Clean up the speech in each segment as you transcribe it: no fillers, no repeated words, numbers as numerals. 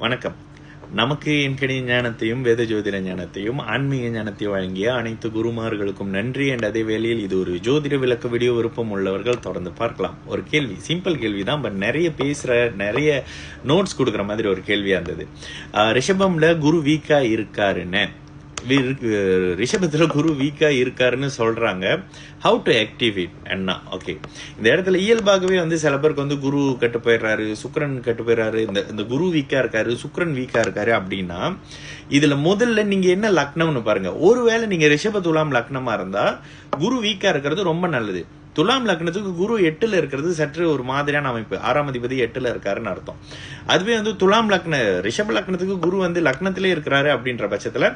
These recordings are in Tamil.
வணக்கம். நமக்கு என்கணித ஞானத்தையும் வேத ஜோதிட ஞானத்தையும் ஆன்மீக ஞானத்தையும் வழங்கிய அனைத்து குருமார்களுக்கும் நன்றி. என்ற அதே வேளையில் இது ஒரு ஜோதிட விளக்க வீடியோ விருப்பம் உள்ளவர்கள் தொடர்ந்து பார்க்கலாம். ஒரு கேள்வி, சிம்பிள் கேள்வி தான், பட் நிறைய நோட்ஸ் கொடுக்குற மாதிரி ஒரு கேள்வியா இருந்தது. ரிஷபம்ல குரு வீக்கா இருக்காருன்னு, ரிஷபத்துல குரு வீக்கா இருக்காருன்னு சொல்றாங்க. ஹவு டு ஆக்டிவ் இட் என்ன? ஓகே, இந்த இடத்துல இயல்பாகவே சில பேருக்கு குரு கெட்டு போயிடுறாரு, சுக்கிரன் கெட்டு போயிடுறாரு, இந்த குரு வீக்கா இருக்காரு, சுக்கிரன் வீக்கா இருக்காரு அப்படின்னா இதுல முதல்ல நீங்க என்ன லக்னம்னு பாருங்க. ஒருவேளை நீங்க ரிஷப துலாம் லக்னமா இருந்தா குரு வீக்கா இருக்கிறது ரொம்ப நல்லது. துலாம் லக்னத்துக்கு குரு 8ல இருக்கிறது சற்று ஒரு மாதிரியான அமைப்பு. 6ஆம் அதிபதி 8ல இருக்காருன்னு அர்த்தம். அதுவே துலாம் லக்ன ரிஷப லக்னத்துக்கு குரு லக்னத்திலே இருக்கிறாரு அப்படின்ற பட்சத்துல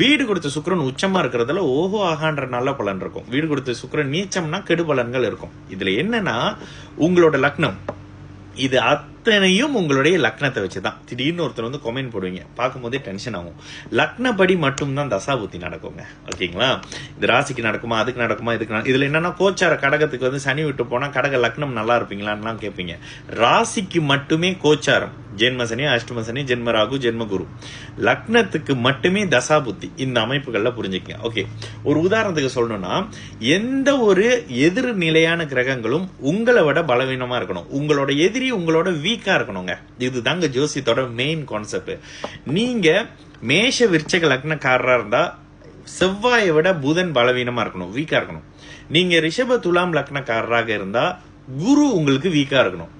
வீடு கொடுத்த சுக்கிரன் உச்சமா இருக்கிறதுல ஓஹோ ஆகான்ற நல்ல பலன் இருக்கும். வீடு கொடுத்த சுக்கிரன் நீச்சம்னா கெடு பலன்கள் இருக்கும். இதுல என்னன்னா உங்களோட லக்னம் இது அத்தனையும் உங்களுடைய லக்னத்தை வச்சுதான். திடீர்னு ஒருத்தர் கொமெண்ட் போடுவீங்க, பார்க்கும்போதே டென்ஷன் ஆகும். லக்னப்படி மட்டும்தான் தசாபுத்தி நடக்குங்க. ஓகேங்களா? இது ராசிக்கு நடக்குமா, அதுக்கு நடக்குமா, இதுல என்னன்னா கோச்சார கடகத்துக்கு சனி விட்டு போனா கடக லக்னம் நல்லா இருப்பீங்களான்னு கேட்பீங்க. ராசிக்கு மட்டுமே கோச்சாரம், ஜென்ம சனி, அஷ்டம சனி, ஜென்ம ராகு, ஜென்ம குரு. லக்னத்துக்கு மட்டுமே தசாபுத்தி. இந்த அமைப்புகள்ல புரிஞ்சுக்கங்க. ஓகே, ஒரு உதாரணத்துக்கு சொல்லணும்னா எந்த ஒரு எதிர்நிலையான கிரகங்களும் உங்களை விட பலவீனமா இருக்கணும். உங்களோட எதிரி உங்களோட வீக்கா இருக்கணுங்க. இதுதாங்க ஜோசியத்தோட மெயின் கான்செப்ட். நீங்க மேஷ விருச்சக லக்னக்காரரா இருந்தா செவ்வாயை விட புதன் பலவீனமா இருக்கணும், வீக்கா இருக்கணும். நீங்க ரிஷப துலாம் லக்னக்காரராக இருந்தா குரு உங்களுக்கு வீக்கா இருக்கணும்.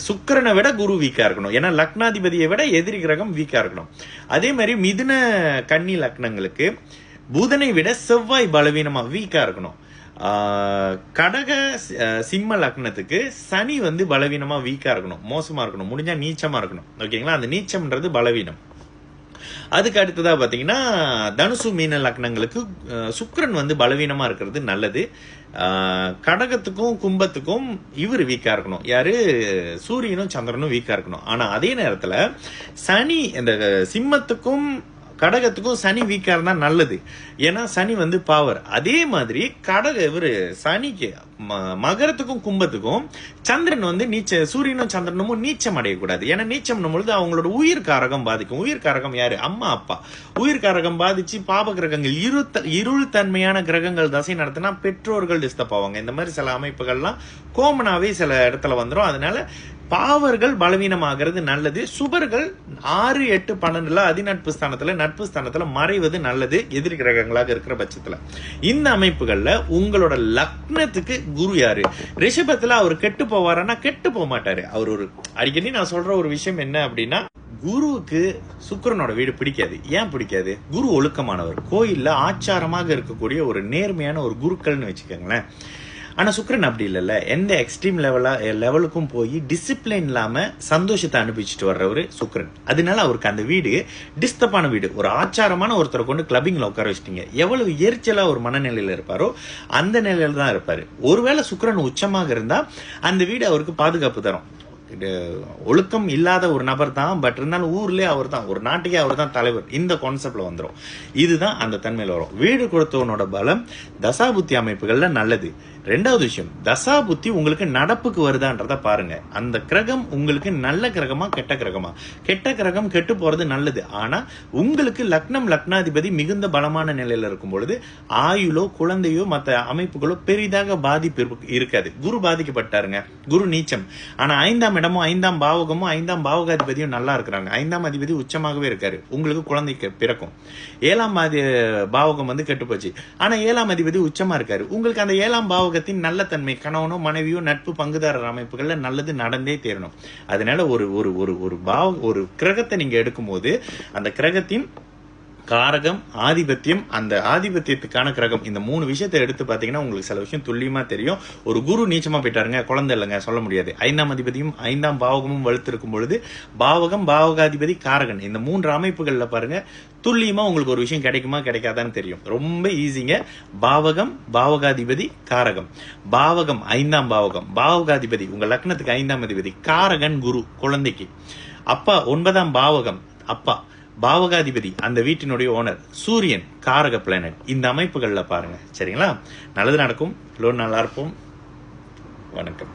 சுக்கிரனை விட குரு வீக்கா இருக்கணும். ஏன்னா லக்னாதிபதியை விட எதிரி கிரகம் வீக்கா இருக்கணும். அதே மாதிரி மிதுன கன்னி லக்னங்களுக்கு புதனை விட செவ்வாய் பலவீனமா வீக்கா இருக்கணும். கடக சிம்ம லக்னத்துக்கு சனி பலவீனமா வீக்கா இருக்கணும், மோசமா இருக்கணும், முடிஞ்சா நீச்சமா இருக்கணும். ஓகேங்களா? அந்த நீச்சம்ன்றது பலவீனம். அதுக்கு அடுத்ததா பாத்தீங்கன்னா தனுசு மீன லக்னங்களுக்கு சுக்கிரன் பலவீனமா இருக்கிறது நல்லது. கடகத்துக்கும் கும்பத்துக்கும் இவர் வீக்கா இருக்கணும். யாரு? சூரியனும் சந்திரனும் வீக்கா இருக்கணும். ஆனா அதே நேரத்துல சனி இந்த சிம்மத்துக்கும் கடகத்துக்கும் சனி வீக்கா இருந்தா நல்லது. ஏன்னா சனி பவர். அதே மாதிரி இவரு சனிக்கு மகரத்துக்கும் கும்பத்துக்கும் சந்திரன் சூரியனும் சந்திரனும் நீச்சம் அடையக்கூடாது. ஏன்னா நீச்சம் பொழுது அவங்களோட உயிர் காரகம் பாதிக்கும். உயிர் காரகம் யாரு? அம்மா அப்பா. உயிர் காரகம் பாதிச்சு பாப கிரகங்கள் இருள் தன்மையான கிரகங்கள் தசை நடத்தினா பெற்றோர்கள் டிஸ்டர்ப் ஆவாங்க. இந்த மாதிரி சில அமைப்புகள்லாம் கோமனாவே சில இடத்துல வந்துடும். அதனால பாவர்கள் பலவீனமாகிறது நல்லது. சுபர்கள் 6, 8, 12 அதிநட்பு ஸ்தானத்துல நட்பு ஸ்தானத்துல மறைவது நல்லது, எதிரி கிரகங்களாக இருக்கிற பட்சத்துல. இந்த அமைப்புகள்ல உங்களோட லக்னத்துக்கு குரு யாரு? ரிஷபத்துல அவர் கெட்டு போவாரன்னா கெட்டு போக மாட்டாரு. அவர் ஒரு அடிக்கடி நான் சொல்ற ஒரு விஷயம் என்ன அப்படின்னா, குருவுக்கு சுக்கிரனோட வீடு பிடிக்காது. ஏன் பிடிக்காது? குரு ஒழுக்கமானவர், கோயில்ல ஆச்சாரமாக இருக்கக்கூடிய ஒரு நேர்மையான ஒரு குருக்கள்னு வச்சுக்கோங்களேன். ஆனா சுக்கிரன் அப்படி இல்லைல்ல. எந்த எக்ஸ்ட்ரீம் லெவலுக்கும் போய் டிசிப்ளின் இல்லாம சந்தோஷத்தை அனுபவிச்சுட்டு வர்றவரு சுக்கிரன். அதனால அவருக்கு அந்த வீடு டிஸ்டர்பான வீடு. ஒரு ஆச்சாரமான ஒருத்தரை கொண்டு கிளப்பிங்ல உட்கார வச்சிட்டீங்க, எவ்வளவு எரிச்சலா ஒரு மனநிலையில இருப்பாரோ அந்த நிலையில தான் இருப்பாரு. ஒருவேளை சுக்கிரன் உச்சமாக இருந்தா அந்த வீடு அவருக்கு பாதுகாப்பு தரும். ஒழுக்கம் இல்லாத ஒரு நபர் தான், பட் இருந்தாலும் ஊர்லயே அவர் தான், ஒரு நாட்டுக்கே அவர் தான் தலைவர். இந்த கான்செப்ட்ல வந்துடும். இதுதான் அந்த தன்மையில வரும். வீடு கொடுத்தவனோட பலம் தசாபுத்தி அமைப்புகள்ல நல்லது. ரெண்டாவது விஷயம், தசாபுத்தி உங்களுக்கு நடப்புக்கு வருதான்றத பாருங்க. அந்த கிரகம் உங்களுக்கு நல்ல கிரகமா கெட்ட கிரகமா? கெட்ட கிரகம் கெட்டு போறது நல்லது. ஆனா உங்களுக்கு லக்னம் லக்னாதிபதி மிகுந்த பலமான நிலையில இருக்கும் பொழுது ஆயுளோ குழந்தையோ மற்ற அமைப்புகளோ பெரிதாக பாதிப்பு இருக்காது. குரு பாதிக்கப்பட்டாருங்க, குரு நீச்சம். ஆனா 5ஆம் இடமும் 5ஆம் பாவகமும் 5ஆம் பாவகாதிபதியும் நல்லா இருக்கிறாங்க. 5ஆம் அதிபதி உச்சமாகவே இருக்காரு, உங்களுக்கு குழந்தைக்கு பிறக்கும். 7ஆம் பாவகம் கெட்டு போச்சு, ஆனா 7ஆம் அதிபதி உச்சமா இருக்காரு. உங்களுக்கு அந்த 7ஆம் பாவகத்தின் நல்ல தன்மை, கணவனோ மனைவியோ நட்பு பங்குதாரர் அமைப்புகள்ல நல்லது நடந்தே தேரணும். அதனால ஒரு கிரகத்தை நீங்க எடுக்கும் போது அந்த கிரகத்தின் காரகம், ஆதிபத்தியம், அந்த ஆதிபத்தியத்துக்கான கிரகம், இந்த 3 விஷயத்தை எடுத்து பாத்தீங்கன்னா உங்களுக்கு சில விஷயம் துல்லியமா தெரியும். ஒரு குரு நீச்சமா போயிட்டாருங்க, குழந்தை இல்லைங்க சொல்ல முடியாது. 5ஆம் அதிபதியும் 5ஆம் பாவகமும் வலுத்திருக்கும் பொழுது பாவகம், பாவகாதிபதி, காரகன், இந்த 3 அமைப்புகள்ல பாருங்க துல்லியமா உங்களுக்கு ஒரு விஷயம் கிடைக்குமா கிடைக்காதான்னு தெரியும். ரொம்ப ஈஸிங்க. பாவகம், பாவகாதிபதி, காரகம். பாவகம் 5ஆம் பாவகம், பாவகாதிபதி உங்க லக்னத்துக்கு 5ஆம் அதிபதி, காரகன் குரு குழந்தைக்கு. அப்பா 9ஆம் பாவகம், அப்பா பாவகாதிபதி அந்த வீட்டினுடைய ஓனர், சூரியன் காரக பிளானட். இந்த அமைப்புகள்ல பாருங்க. சரிங்களா? நல்லது நடக்கும். நல்லா இருப்போம். வணக்கம்.